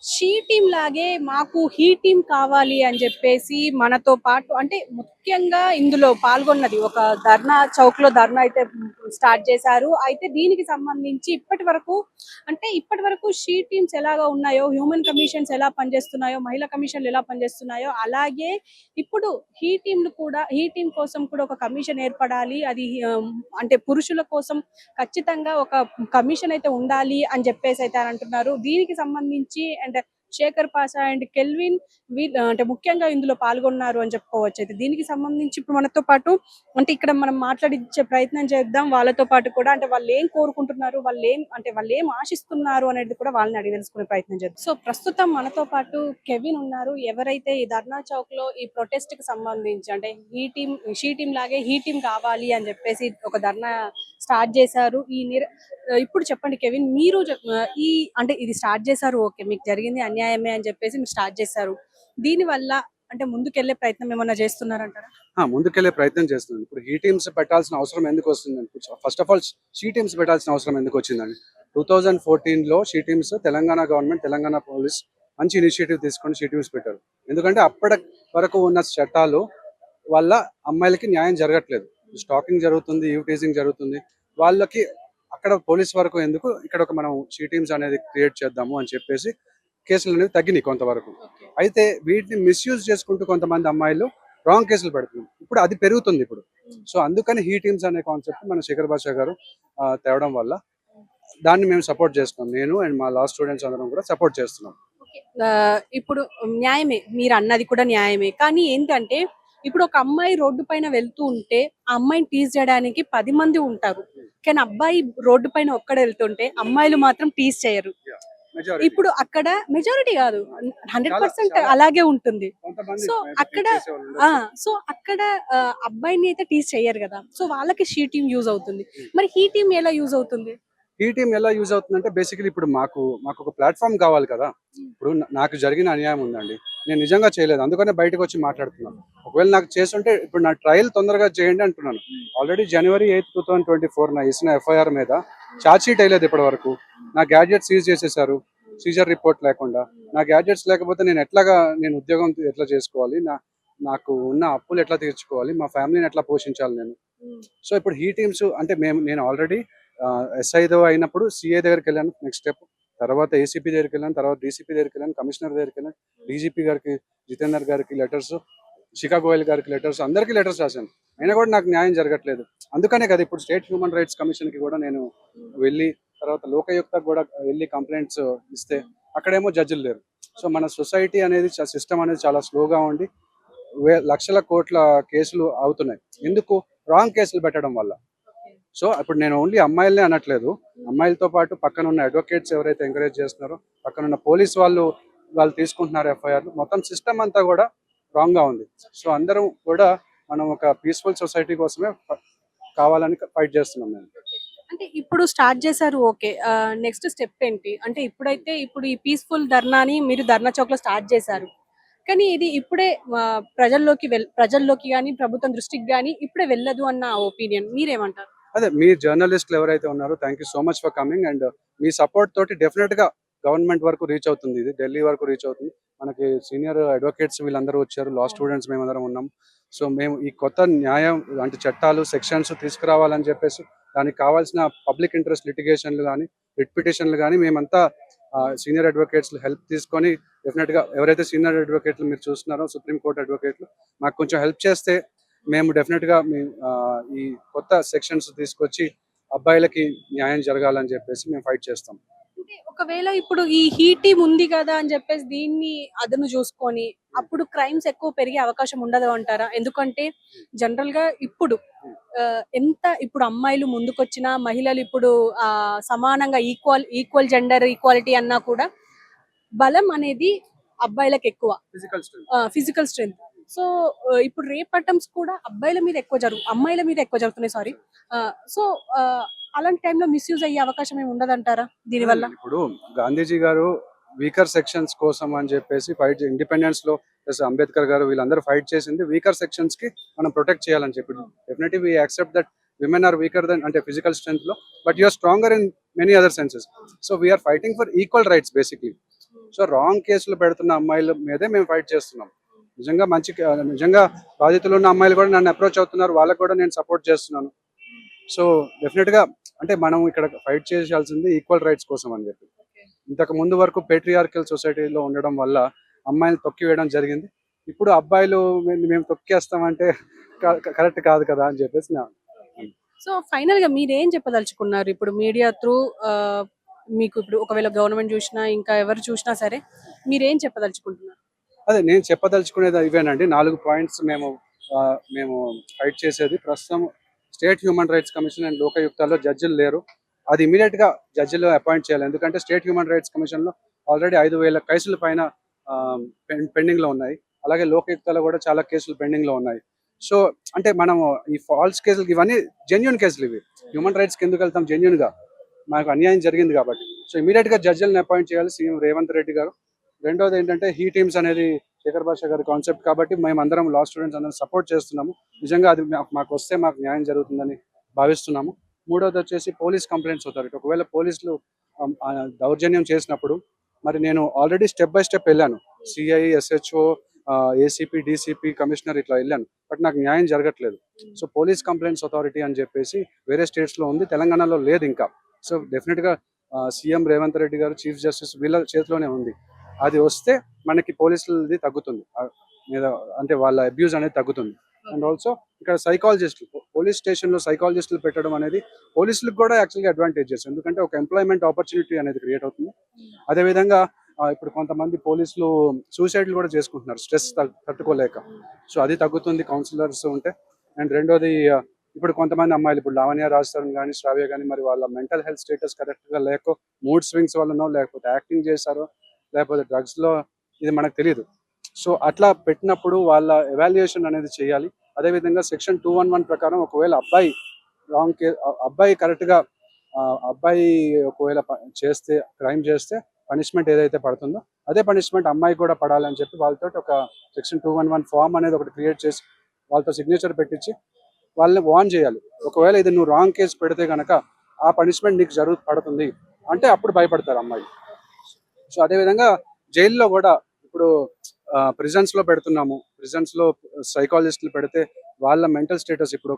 She team లాగే మాకు he team కావాలి అని చెప్పేసి మనతో పాటు అంటే ముఖ్యంగా ఇందులో పాల్గొన్నది ఒక ధర్నా చౌక్ లో ధర్నా అయితే స్టార్ట్ చేశారు. అయితే దీనికి సంబంధించి ఇప్పటి వరకు షీ టీమ్స్ ఎలాగా ఉన్నాయో, హ్యూమన్ కమిషన్స్ ఎలా పనిచేస్తున్నాయో, మహిళా కమిషన్లు ఎలా పనిచేస్తున్నాయో అలాగే ఇప్పుడు హీ టీమ్ కోసం కూడా ఒక కమిషన్ ఏర్పడాలి. అది అంటే పురుషుల కోసం ఖచ్చితంగా ఒక కమిషన్ అయితే ఉండాలి అని చెప్పేసి అయితే అని అంటున్నారు. దీనికి సంబంధించి and Shekhar Pasha and Kelvin అంటే ముఖ్యంగా ఇందులో పాల్గొన్నారు అని చెప్పుకోవచ్చు. అయితే దీనికి సంబంధించి ఇప్పుడు మనతో పాటు అంటే ఇక్కడ మనం మాట్లాడించే ప్రయత్నం చేద్దాం వాళ్ళతో పాటు కూడా. అంటే వాళ్ళు ఏం కోరుకుంటున్నారు, వాళ్ళు ఏం ఆశిస్తున్నారు అనేది కూడా వాళ్ళని అడిగి తెలుసుకునే ప్రయత్నం చేద్దాం. సో ప్రస్తుతం మనతో పాటు కెవిన్ ఉన్నారు. ఎవరైతే ఈ ధర్నా చౌక్ లో ఈ ప్రొటెస్ట్ కి సంబంధించి అంటే షీ టీమ్ లాగే హీ టీమ్ కావాలి అని చెప్పేసి ఒక ధర్నా స్టార్ట్ చేశారు. ఇప్పుడు చెప్పండి కెవిన్, మీరు అంటే ఇది స్టార్ట్ చేశారు, ఓకే, మీకు జరిగింది అన్యాయమే అని చెప్పేసి మీరు స్టార్ట్ చేశారు. దీని వల్ల అంటే ముందుకెళ్లే ప్రయత్నం ఏమన్నా చేస్తున్నారంటారా? ముందుకెళ్లే ప్రయత్నం చేస్తున్నాను. ఇప్పుడు హీ టీమ్స్ పెట్టాల్సిన అవసరం ఎందుకు వస్తుందండి? First of all she teams పెట్టాల్సిన అవసరం ఎందుకు వచ్చిందండి? 2014లో she teams Telangana government, Telangana police మంచి ఇనిషియేటివ్ తీసుకొని షీ టీమ్స్ పెట్టారు. ఎందుకంటే అప్పటి వరకు ఉన్న చట్టాలు వల్ల అమ్మాయిలకి న్యాయం జరగట్లేదు. స్టాకింగ్ జరుగుతుంది, టీజింగ్ జరుగుతుంది. వాళ్ళకి అక్కడ పోలీస్ వరకు ఎందుకు, ఇక్కడ ఒక మనం షీ టీమ్స్ అనేది క్రియేట్ చేద్దాము అని చెప్పేసి కేసులు అనేవి తగ్గినాయి కొంతవరకు. అయితే వీటిని మిస్యూజ్ చేసుకుంటూ కొంతమంది అమ్మాయిలు రాంగ్ కేసులు పెడుతున్నారు. ఇప్పుడు అది పెరుగుతుంది ఇప్పుడు. సో అందుకని హీ టీమ్స్ అనే కాన్సెప్ట్ మన శేఖర్ భాషా గారు తేవడం వల్ల దాన్ని మేము సపోర్ట్ చేస్తున్నాం. నేను అండ్ మా లా స్టూడెంట్స్ అందరం కూడా సపోర్ట్ చేస్తున్నాం. ఇప్పుడు న్యాయమే, మీరు అన్నది కూడా న్యాయమే. కానీ ఏంటంటే ఇప్పుడు ఒక అమ్మాయి రోడ్డు పైన వెళ్తూ ఉంటే ఆ అమ్మాయిని టీజ్ చేయడానికి 10 మంది ఉంటారు. కానీ అబ్బాయి రోడ్డు పైన ఒక్కడే వెళ్తుంటే అమ్మాయిలు మాత్రం టీజ్ చేయరు. ఇప్పుడు అక్కడ మెజారిటీ కాదు, 100% అలాగే ఉంటుంది. సో అక్కడ అబ్బాయిని అయితే టీజ్ చెయ్యరు కదా. సో వాళ్ళకి షీ టీమ్ యూజ్ అవుతుంది. మరి హీ టీమ్ ఎలా యూజ్ అవుతుంది? ఈ టీమ్ ఎలా యూజ్ అవుతుందంటే బేసికలీ ఇప్పుడు మాకు ఒక ప్లాట్ఫామ్ కావాలి కదా. ఇప్పుడు నాకు జరిగిన అన్యాయం ఉందండి, నేను నిజంగా చేయలేదు, అందుకనే బయటకు వచ్చి మాట్లాడుతున్నాను. ఒకవేళ నాకు చేస్తుంటే ఇప్పుడు నా ట్రయల్ తొందరగా చేయండి అంటున్నాను. ఆల్రెడీ January 8, 2024 నా ఇసిన ఎఫ్ఐఆర్ మీద ఛార్జ్ షీట్ అయ్యలేదు ఇప్పటి వరకు. నా గ్యాడ్జెట్ సీజ్ చేసేసారు, సీజర్ రిపోర్ట్ లేకుండా. నా గ్యాడ్జెట్స్ లేకపోతే నేను ఉద్యోగం ఎట్లా చేసుకోవాలి, నాకు ఉన్న అప్పులు ఎట్లా తీర్చుకోవాలి, మా ఫ్యామిలీని ఎట్లా పోషించాలి నేను. సో ఇప్పుడు హీ టీమ్స్ అంటే నేను ఆల్రెడీ ఎస్ఐ అయినప్పుడు సిఏ దగ్గరికి వెళ్ళాను, నెక్స్ట్ స్టెప్. తర్వాత ఏసీపీ దగ్గరికి వెళ్ళాను, తర్వాత డీసీపీ దగ్గరికి వెళ్ళాను, కమిషనర్ దగ్గరికి వెళ్ళాను, డీజీపీ గారికి, జితేందర్ గారికి లెటర్స్, శిఖా గోయల్ గారికి లెటర్స్, అందరికీ లెటర్స్ రాశాను. అయినా కూడా నాకు న్యాయం జరగట్లేదు. అందుకనే కదా ఇప్పుడు స్టేట్ హ్యూమన్ రైట్స్ కమిషన్ కి కూడా నేను వెళ్ళి, తర్వాత లోకాయుక్తకు కూడా వెళ్ళి కంప్లైంట్స్ ఇస్తే అక్కడేమో జడ్జిలు లేరు. సో మన సొసైటీ అనేది, సిస్టమ్ అనేది చాలా స్లోగా ఉండి లక్షల కోట్ల కేసులు అవుతున్నాయి. ఎందుకు? రాంగ్ కేసులు పెట్టడం వల్ల. సో ఇప్పుడు నేను ఓన్లీ అమ్మాయిలనే అనట్లేదు, అమ్మాయిలతో పాటు పక్కన ఉన్న అడ్వకేట్స్ ఎవరైతే ఎంకరేజ్ చేస్తున్నారో, పక్కన ఉన్న పోలీస్ వాళ్ళు తీసుకుంటున్నారు ఎఫ్ఐఆర్లు, మొత్తం సిస్టమ్ అంతా కూడా రాంగ్ గా ఉంది. సో అందరం కూడా మనం ఒక పీస్ఫుల్ సొసైటీ కోసమే కావాలని ఫైట్ చేస్తున్నాం. నేను అంటే ఇప్పుడు స్టార్ట్ చేశారు, ఓకే, నెక్స్ట్ స్టెప్ ఏంటి అంటే ఇప్పుడు ఈ పీస్ఫుల్ ధర్నాని మీరు ధర్నా చౌక్ లో స్టార్ట్ చేశారు. కానీ ఇది ఇప్పుడే ప్రజల్లోకి కానీ ప్రభుత్వం దృష్టికి కానీ ఇప్పుడే వెళ్ళదు అన్న ఒపీనియన్, మీరేమంటారు? అదే, మీ జర్నలిస్టులు ఎవరైతే ఉన్నారో thank you so much for coming. And me support తోటి డెఫినెట్ గా గవర్నమెంట్ వరకు రీచ్ అవుతుంది, ఇది ఢిల్లీ వరకు రీచ్ అవుతుంది. మనకి సీనియర్ అడ్వకేట్స్ వీళ్ళందరూ వచ్చారు, లా స్టూడెంట్స్ మేమందరం ఉన్నాం. సో మేము ఈ కొత్త న్యాయం అంటే చట్టాలు, సెక్షన్స్ తీసుకురావాలని చెప్పేసి దానికి కావాల్సిన పబ్లిక్ ఇంట్రెస్ట్ లిటిగేషన్లు కానీ, రిట్ పిటిషన్లు కానీ మేమంతా సీనియర్ అడ్వకేట్స్ హెల్ప్ తీసుకొని డెఫినెట్ గా ఎవరైతే సీనియర్ అడ్వకేట్లు మీరు చూస్తున్నారో, సుప్రీంకోర్టు అడ్వకేట్లు మాకు కొంచెం హెల్ప్ చేస్తే మేము డెఫినెట్ గా ఈ కొత్త సెక్షన్స్ తీసుకొచ్చి అబ్బాయిలకి న్యాయం జరగాలని చెప్పేసి మేము ఫైట్ చేస్తాం. ఒకవేళ ఇప్పుడు ఈ హీ టీమ్ ఉంది కదా అని చెప్పేసి దీన్ని అదను చూసుకొని అప్పుడు క్రైమ్స్ ఎక్కువ పెరిగే అవకాశం ఉండదు అంటారా? ఎందుకంటే జనరల్ గా ఇప్పుడు అమ్మాయిలు ముందుకొచ్చిన మహిళలు ఇప్పుడు సమానంగా ఈక్వల్ జెండర్ ఈక్వాలిటీ అన్నా కూడా బలం అనేది అబ్బాయిలకు ఎక్కువ, ఫిజికల్ స్ట్రెంగ్త్. సో ఇప్పుడు రేప్ అటెంప్ట్స్ కూడా అమ్మాయిల మీద ఎక్కువ జరుగుతున్నాయి, సారీ. సో అలాంటి టైంలో మిస్యూజ్ అయ్యే అవకాశం ఏమి ఉండదంటారా దీనివల్ల? ఇప్పుడు గాంధీజీ గారు వీకర్ సెక్షన్స్ కోసం అని చెప్పేసి ఫైట్, ఇండిపెండెన్స్ లో ప్లస్ అంబేద్కర్ గారు వీళ్ళందరూ ఫైట్ చేసింది వీకర్ సెక్షన్స్ కి మనం ప్రొటెక్ట్ చేయాలని చెప్పి. Definitely we accept that women are weaker than అంటే ఫిజికల్ స్ట్రెంత్ లో, but you are stronger in many other senses. So we are fighting for equal rights basically. So wrong కేసులు పెడుతున్న అమ్మాయిల మీదే మేము ఫైట్ చేస్తున్నాం. నిజంగా బాధితులు ఉన్న అమ్మాయిలు కూడా నన్ను అప్రోచ్ అవుతున్నారు, వాళ్ళకు కూడా నేను సపోర్ట్ చేస్తున్నాను. సో డెఫినెట్ గా అంటే మనం ఇక్కడ ఫైట్ చేయాల్సింది ఈక్వల్ రైట్స్ కోసం అని చెప్పి. ఇంతకు ముందు వరకు పేట్రియార్కల్ సొసైటీలో ఉండడం వల్ల అమ్మాయిలు తొక్కి వేయడం జరిగింది. ఇప్పుడు అబ్బాయిలు మేము తొక్కేస్తామంటే కరెక్ట్ కాదు కదా అని చెప్పేసి సో ఫైనల్ గా మీరేం చెప్పదలుచుకున్నారు ఇప్పుడు మీడియా త్రూ? మీకు ఇప్పుడు ఒకవేళ గవర్నమెంట్ చూసినా ఇంకా ఎవరు చూసినా సరే మీరేం చెప్పదలుచుకుంటున్నారు? అదే నేను చెప్పదలుచుకునేది ఇవేనండి. 4 పాయింట్స్ మేము ఫైట్ చేసేది. ప్రస్తుతం state human rights commission and లోకాయుక్తాల్లో జడ్జిలు లేరు. అది ఇమీడియట్ గా జడ్జిలు అపాయింట్ చేయాలి. ఎందుకంటే స్టేట్ హ్యూమన్ రైట్స్ కమిషన్ లో ఆల్రెడీ 5,000 కేసుల పైన పెండింగ్ లో ఉన్నాయి. అలాగే లోకాయుక్తాలో కూడా చాలా కేసులు పెండింగ్ లో ఉన్నాయి. సో అంటే మనము ఈ ఫాల్స్ కేసులు ఇవన్నీ జెన్యున్ కేసులు, ఇవి హ్యూమన్ రైట్స్ కి ఎందుకు వెళ్తాం? జెన్యున్ గా మాకు అన్యాయం జరిగింది కాబట్టి. సో ఇమీడియట్ గా జడ్జిలను అపాయింట్ చేయాలి సీఎం రేవంత్ రెడ్డి గారు. రెండోది ఏంటంటే హీ టీమ్స్ అనేది శేఖర్ భాష గారి కాన్సెప్ట్ కాబట్టి మేమందరం లా స్టూడెంట్స్ అందరం సపోర్ట్ చేస్తున్నాము. నిజంగా అది మాకు వస్తే మాకు న్యాయం జరుగుతుందని భావిస్తున్నాము. మూడోది వచ్చేసి పోలీస్ కంప్లైంట్స్ అథారిటీ. ఒకవేళ పోలీసులు దౌర్జన్యం చేసినప్పుడు మరి నేను ఆల్రెడీ స్టెప్ బై స్టెప్ వెళ్ళాను. CI, SHO, ACP, DCP, commissioner ఇట్లా వెళ్ళాను. బట్ నాకు న్యాయం జరగట్లేదు. సో పోలీస్ కంప్లైంట్స్ అథారిటీ అని చెప్పేసి వేరే స్టేట్స్ లో ఉంది, తెలంగాణలో లేదు ఇంకా. సో డెఫినెట్ గా సీఎం రేవంత్ రెడ్డి గారు, చీఫ్ జస్టిస్ వీళ్ళ చేతిలోనే ఉంది. అది వస్తే మనకి పోలీసులది తగ్గుతుంది మీద, అంటే వాళ్ళ అబ్యూజ్ అనేది తగ్గుతుంది. అండ్ ఆల్సో ఇక్కడ సైకాలజిస్టులు, పోలీస్ స్టేషన్ లో సైకాలజిస్టులు పెట్టడం అనేది పోలీసులకు కూడా యాక్చువల్గా అడ్వాంటేజెస్. ఎందుకంటే ఒక ఎంప్లాయ్మెంట్ ఆపర్చునిటీ అనేది క్రియేట్ అవుతుంది. అదేవిధంగా ఇప్పుడు కొంతమంది పోలీసులు సూసైడ్లు కూడా చేసుకుంటున్నారు స్ట్రెస్ తట్టుకోలేక. సో అది తగ్గుతుంది కౌన్సిలర్స్ ఉంటే. అండ్ రెండోది ఇప్పుడు కొంతమంది అమ్మాయిలు, ఇప్పుడు లావణ్య రాజస్థాన్ కానీ, శ్రావ్య కానీ, మరి వాళ్ళ మెంటల్ హెల్త్ స్టేటస్ కరెక్ట్గా లేకో, మూడ్ స్వింగ్స్ వల్లనో, లేకపోతే యాక్టింగ్ చేశారో, లేకపోతే డ్రగ్స్లో, ఇది మనకు తెలియదు. సో అట్లా పెట్టినప్పుడు వాళ్ళ ఎవాల్యుయేషన్ అనేది చేయాలి. అదేవిధంగా సెక్షన్ 211 ప్రకారం ఒకవేళ అబ్బాయి కరెక్ట్గా అబ్బాయి ఒకవేళ చేస్తే, క్రైమ్ చేస్తే పనిష్మెంట్ ఏదైతే పడుతుందో అదే పనిష్మెంట్ అమ్మాయి కూడా పడాలని చెప్పి వాళ్ళతో ఒక సెక్షన్ 211 ఫామ్ అనేది ఒకటి క్రియేట్ చేసి వాళ్ళతో సిగ్నేచర్ పెట్టించి వాళ్ళని వార్న్ చేయాలి. ఒకవేళ ఇది నువ్వు రాంగ్ కేసు పెడితే కనుక ఆ పనిష్మెంట్ నీకు పడుతుంది అంటే అప్పుడు భయపడతారు అమ్మాయి. సో అదేవిధంగా జైల్లో కూడా ఇప్పుడు ప్రిజన్స్ లో పెడుతున్నాము. ప్రిజన్స్ లో సైకాలజిస్టులు పెడితే వాళ్ళ మెంటల్ స్టేటస్, ఇప్పుడు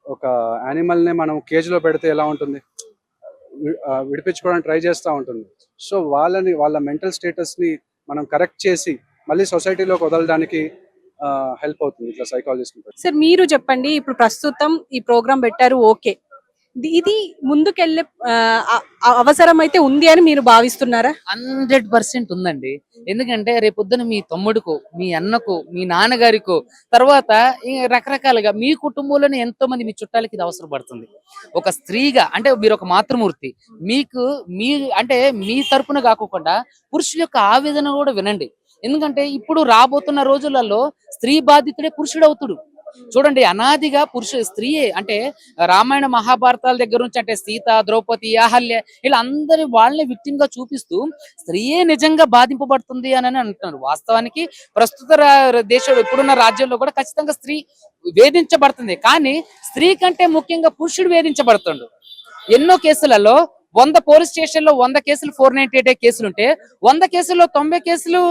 ఒక యానిమల్ ని మనం కేజ్ లో పెడితే ఎలా ఉంటుంది, విడిపించుకోవడానికి ట్రై చేస్తూ ఉంటుంది. సో వాళ్ళ మెంటల్ స్టేటస్ ని మనం కరెక్ట్ చేసి మళ్ళీ సొసైటీలోకి వదలడానికి హెల్ప్ అవుతుంది ఇట్లా సైకాలజిస్ట్. సార్ మీరు చెప్పండి, ఇప్పుడు ప్రస్తుతం ఈ ప్రోగ్రామ్ పెట్టారు, ఓకే, ఇది ముందుకెళ్ళే అవసరం అయితే ఉంది అని మీరు భావిస్తున్నారా? 100% ఉందండి. ఎందుకంటే రేపొద్దున మీ తమ్ముడుకో, మీ అన్నకు, మీ నాన్నగారికో, తర్వాత రకరకాలుగా మీ కుటుంబంలోనే ఎంతో మంది మీ చుట్టాలకి ఇది అవసరం పడుతుంది. ఒక స్త్రీగా అంటే మీరు ఒక మాతృమూర్తి, మీ అంటే మీ తరపున కాకుండా పురుషుల యొక్క ఆవేదన కూడా వినండి. ఎందుకంటే ఇప్పుడు రాబోతున్న రోజులలో స్త్రీ బాధితుడే పురుషుడు అవుతుడు. చూడండి, అనాదిగా స్త్రీయే, అంటే రామాయణ మహాభారతాల దగ్గర నుంచి, అంటే సీత, ద్రౌపది, అహల్య, ఇలా అందరి వాళ్ళని విక్టిమ్ గా చూపిస్తూ స్త్రీయే నిజంగా బాధింపబడుతుంది అని అంటున్నారు. వాస్తవానికి ప్రస్తుత దేశంలో ఇప్పుడున్న రాజ్యంలో కూడా ఖచ్చితంగా స్త్రీ వేధించబడుతుంది. కానీ స్త్రీ కంటే ముఖ్యంగా పురుషుడు వేధించబడుతుండు. ఎన్నో కేసులలో 100 పోలీస్ స్టేషన్ లో 100 కేసులు 498 కేసులు ఉంటే 100 కేసుల్లో 90 కేసులు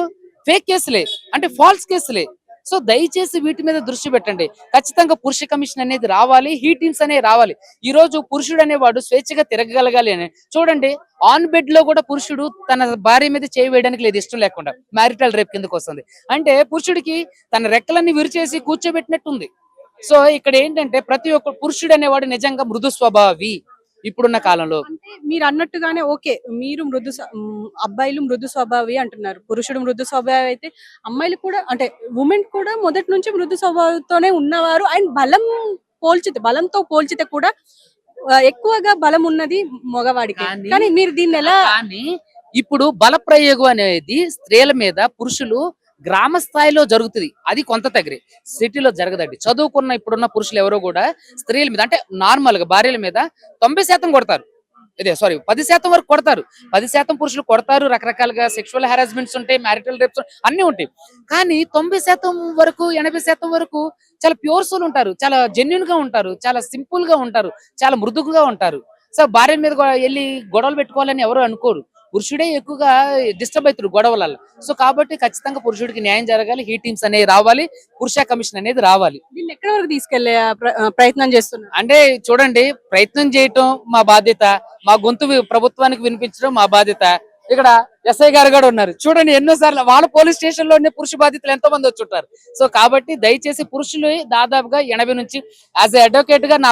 ఫేక్ కేసులే, అంటే ఫాల్స్ కేసులే. సో దయచేసి వీటి మీద దృష్టి పెట్టండి. ఖచ్చితంగా పురుష కమిషన్ అనేది రావాలి, హీ టీమ్స్ అనేవి రావాలి. ఈ రోజు పురుషుడు అనేవాడు స్వేచ్ఛగా తిరగగలగాలి అని. చూడండి, ఆన్ బెడ్ లో కూడా పురుషుడు తన భార్య మీద చేయి వేయడానికి లేదు, ఇష్టం లేకుండా మ్యారిటల్ రేప్ కిందకు వస్తుంది. అంటే పురుషుడికి తన రెక్కలన్నీ విరిచేసి కూర్చోబెట్టినట్టుంది. సో ఇక్కడ ఏంటంటే ప్రతి ఒక్క పురుషుడు అనేవాడు నిజంగా మృదు స్వభావి ఇప్పుడున్న కాలంలో. అంటే మీరు అన్నట్టుగానే ఓకే, మీరు అబ్బాయిలు మృదు స్వభావి అంటున్నారు, పురుషుడు మృదు స్వభావి అయితే అమ్మాయిలు కూడా, అంటే ఉమెన్ కూడా మొదటి నుంచి మృదు స్వభావంతోనే ఉన్నవారు. అండ్ బలంతో పోల్చితే కూడా ఎక్కువగా బలం ఉన్నది మగవాడికి. కానీ మీరు దీన్ని ఎలా? కానీ ఇప్పుడు బల ప్రయోగం అనేది స్త్రీల మీద పురుషులు గ్రామ స్థాయిలో జరుగుతుంది, అది కొంత తగ్గరే, సిటీలో జరగదండి. చదువుకున్న ఇప్పుడున్న పురుషులు ఎవరో కూడా స్త్రీల మీద, అంటే నార్మల్ గా భార్యల మీద 90% కొడతారు, 10% వరకు కొడతారు. 10% పురుషులు కొడతారు, రకరకాలుగా సెక్షువల్ హారాస్మెంట్స్ ఉంటాయి, మ్యారిటల్ రేప్స్ అన్ని ఉంటాయి. కానీ 90% వరకు 80% వరకు చాలా ప్యూర్ సోల్ ఉంటారు, చాలా జెన్యున్ గా ఉంటారు, చాలా సింపుల్ గా ఉంటారు, చాలా మృదువుగా ఉంటారు. సో భార్య మీద వెళ్ళి గొడవలు పెట్టుకోవాలని ఎవరు అనుకోరు. పురుషుడే ఎక్కువగా డిస్టర్బ్ అవుతారు గొడవలలో. సో కాబట్టి ఖచ్చితంగా పురుషుడికి న్యాయం జరగాలి, హీ టీమ్స్ అనేవి రావాలి, పురుష కమిషన్ అనేది రావాలి. దీన్ని ఎక్కడి వరకు తీసుకెళ్లే ప్రయత్నం చేస్తున్నారు? అంటే చూడండి, ప్రయత్నం చేయటం మా బాధ్యత, మా గొంతు ప్రభుత్వానికి వినిపించడం మా బాధ్యత. ఇక్కడ ఎస్ఐ గారు కూడా ఉన్నారు చూడండి, ఎన్నోసార్లు వాళ్ళ పోలీస్ స్టేషన్ లోనే పురుష బాధితులు ఎంతో మంది వచ్చి ఉంటారు. సో కాబట్టి దయచేసి పురుషులు దాదాపుగా 80 నుంచి యాజ్ ఎ అడ్వకేట్ గా నా